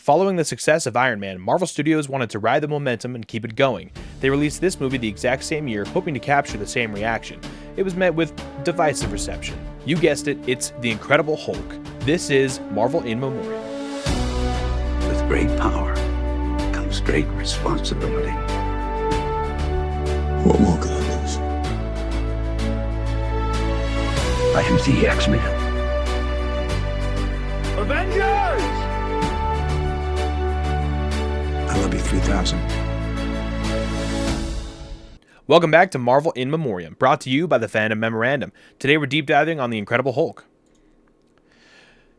Following the success of Iron Man, Marvel Studios wanted to ride the momentum and keep it going. They released this movie the exact same year, hoping to capture the same reaction. It was met with divisive reception. You guessed it, it's The Incredible Hulk. This is Marvel in Memoriam. With great power comes great responsibility. What more could I lose? I am the X-Men. Avengers! I love you 3000. Welcome back to Marvel in Memoriam, brought to you by the fandom Memorandum. Today we're deep diving on The Incredible Hulk.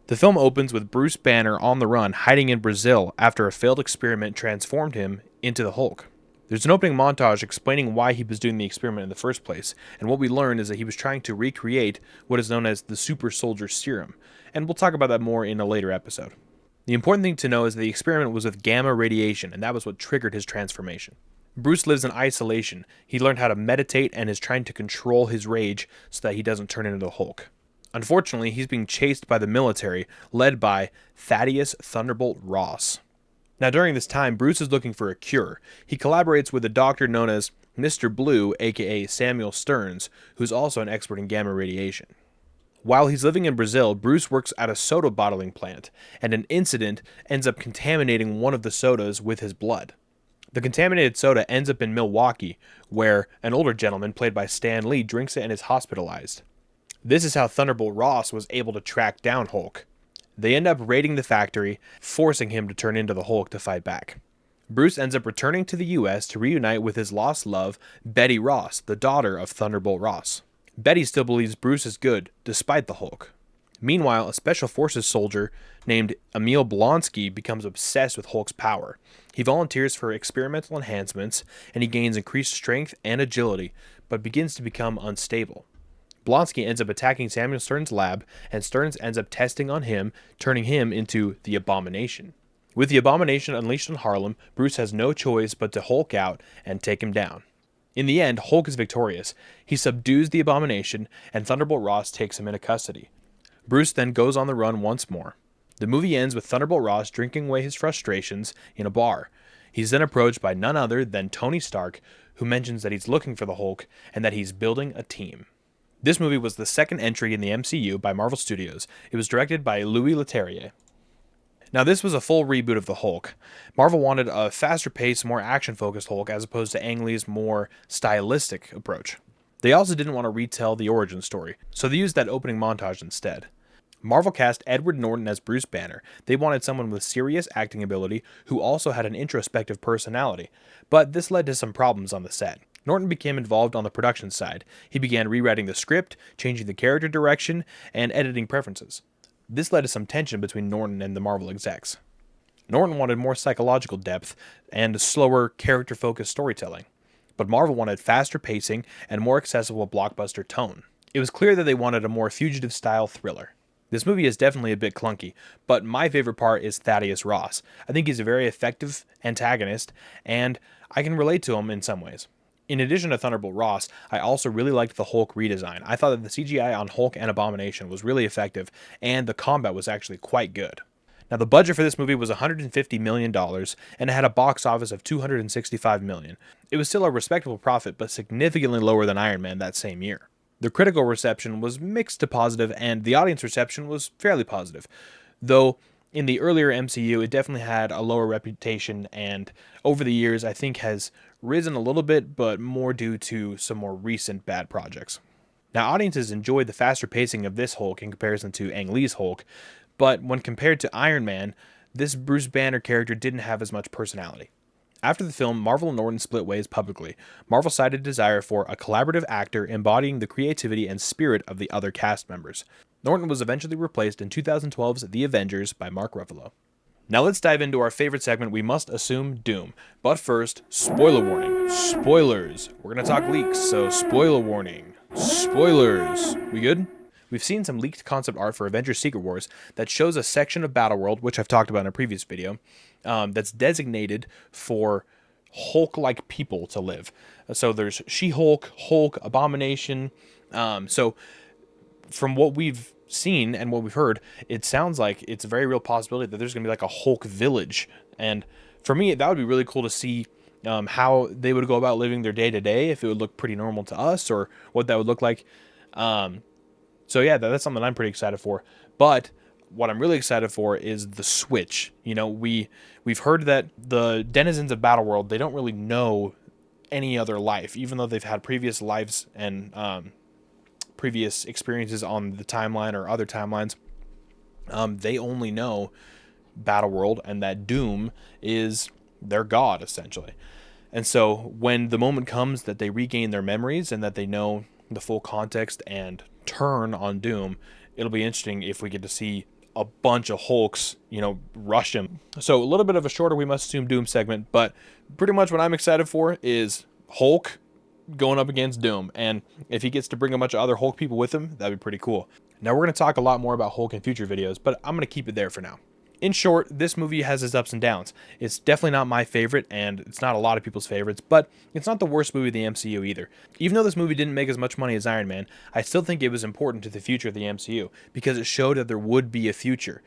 The film opens with Bruce Banner on the run, hiding in Brazil after a failed experiment transformed him into the Hulk. There's an opening montage explaining why he was doing the experiment in the first place, and what we learn is that he was trying to recreate what is known as the super soldier serum, and we'll talk about that more in a later episode. The important thing to know is that the experiment was with gamma radiation, and that was what triggered his transformation. Bruce lives in isolation. He learned how to meditate and is trying to control his rage so that he doesn't turn into the Hulk. Unfortunately, he's being chased by the military, led by Thaddeus Thunderbolt Ross. Now, during this time, Bruce is looking for a cure. He collaborates with a doctor known as Mr. Blue, aka Samuel Stearns, who's also an expert in gamma radiation. While he's living in Brazil, Bruce works at a soda bottling plant, and an incident ends up contaminating one of the sodas with his blood. The contaminated soda ends up in Milwaukee, where an older gentleman, played by Stan Lee, drinks it and is hospitalized. This is how Thunderbolt Ross was able to track down Hulk. They end up raiding the factory, forcing him to turn into the Hulk to fight back. Bruce ends up returning to the US to reunite with his lost love, Betty Ross, the daughter of Thunderbolt Ross. Betty still believes Bruce is good, despite the Hulk. Meanwhile, a Special Forces soldier named Emil Blonsky becomes obsessed with Hulk's power. He volunteers for experimental enhancements, and he gains increased strength and agility, but begins to become unstable. Blonsky ends up attacking Samuel Stearns' lab, and Stearns ends up testing on him, turning him into the Abomination. With the Abomination unleashed on Harlem, Bruce has no choice but to Hulk out and take him down. In the end, Hulk is victorious. He subdues the Abomination, and Thunderbolt Ross takes him into custody. Bruce then goes on the run once more. The movie ends with Thunderbolt Ross drinking away his frustrations in a bar. He's then approached by none other than Tony Stark, who mentions that he's looking for the Hulk and that he's building a team. This movie was the second entry in the MCU by Marvel Studios. It was directed by Louis Leterrier. Now, this was a full reboot of the Hulk. Marvel wanted a faster-paced, more action-focused Hulk as opposed to Ang Lee's more stylistic approach. They also didn't want to retell the origin story, so they used that opening montage instead. Marvel cast Edward Norton as Bruce Banner. They wanted someone with serious acting ability who also had an introspective personality, but this led to some problems on the set. Norton became involved on the production side. He began rewriting the script, changing the character direction, and editing preferences. This led to some tension between Norton and the Marvel execs. Norton wanted more psychological depth and slower, character-focused storytelling, but Marvel wanted faster pacing and more accessible blockbuster tone. It was clear that they wanted a more fugitive-style thriller. This movie is definitely a bit clunky, but my favorite part is Thaddeus Ross. I think he's a very effective antagonist, and I can relate to him in some ways. In addition to Thunderbolt Ross, I also really liked the Hulk redesign. I thought that the CGI on Hulk and Abomination was really effective, and the combat was actually quite good. Now, the budget for this movie was $150 million, and it had a box office of $265 million. It was still a respectable profit, but significantly lower than Iron Man that same year. The critical reception was mixed to positive, and the audience reception was fairly positive. Though, in the earlier MCU, it definitely had a lower reputation, and over the years, I think has risen a little bit, but more due to some more recent bad projects. Now, audiences enjoyed the faster pacing of this Hulk in comparison to Ang Lee's Hulk, but when compared to Iron Man, this Bruce Banner character didn't have as much personality. After the film, Marvel and Norton split ways publicly. Marvel cited desire for a collaborative actor embodying the creativity and spirit of the other cast members. Norton was eventually replaced in 2012's The Avengers by Mark Ruffalo. Now let's dive into our favorite segment, We Must Assume Doom. But first, spoiler warning. Spoilers. We're going to talk leaks, so spoiler warning. Spoilers. We good? We've seen some leaked concept art for Avengers Secret Wars that shows a section of Battleworld, which I've talked about in a previous video, that's designated for Hulk-like people to live. So there's She-Hulk, Hulk, Abomination. So from what we've seen and what we've heard, it sounds like it's a very real possibility that there's going to be like a Hulk village. And for me, that would be really cool to see how they would go about living their day to day, if it would look pretty normal to us or what that would look like. So yeah, that's something I'm pretty excited for. But what I'm really excited for is the switch. You know, we've heard that the denizens of Battleworld, they don't really know any other life, even though they've had previous lives and previous experiences on the timeline or other timelines. They only know Battleworld, and that Doom is their god, essentially. And so when the moment comes that they regain their memories and that they know the full context and turn on Doom, it'll be interesting if we get to see a bunch of Hulks, you know, rush him. So a little bit of a shorter, we must assume, Doom segment, but pretty much what I'm excited for is Hulk going up against Doom. And if he gets to bring a bunch of other Hulk people with him, that'd be pretty cool. Now we're going to talk a lot more about Hulk in future videos, but I'm going to keep it there for now. In short, this movie has its ups and downs. It's definitely not my favorite, and it's not a lot of people's favorites, but it's not the worst movie of the MCU either. Even though this movie didn't make as much money as Iron Man, I still think it was important to the future of the MCU, because it showed that there would be a future.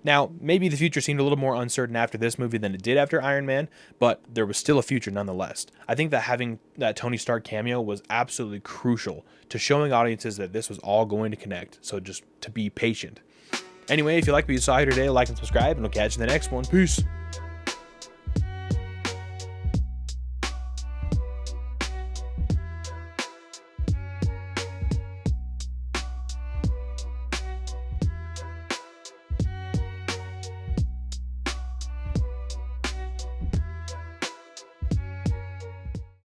Now, maybe the future seemed a little more uncertain after this movie than it did after Iron Man, but there was still a future nonetheless. I think that having that Tony Stark cameo was absolutely crucial to showing audiences that this was all going to connect, so just to be patient. Anyway, if you like what you saw here today, like and subscribe, and we'll catch you in the next one. Peace.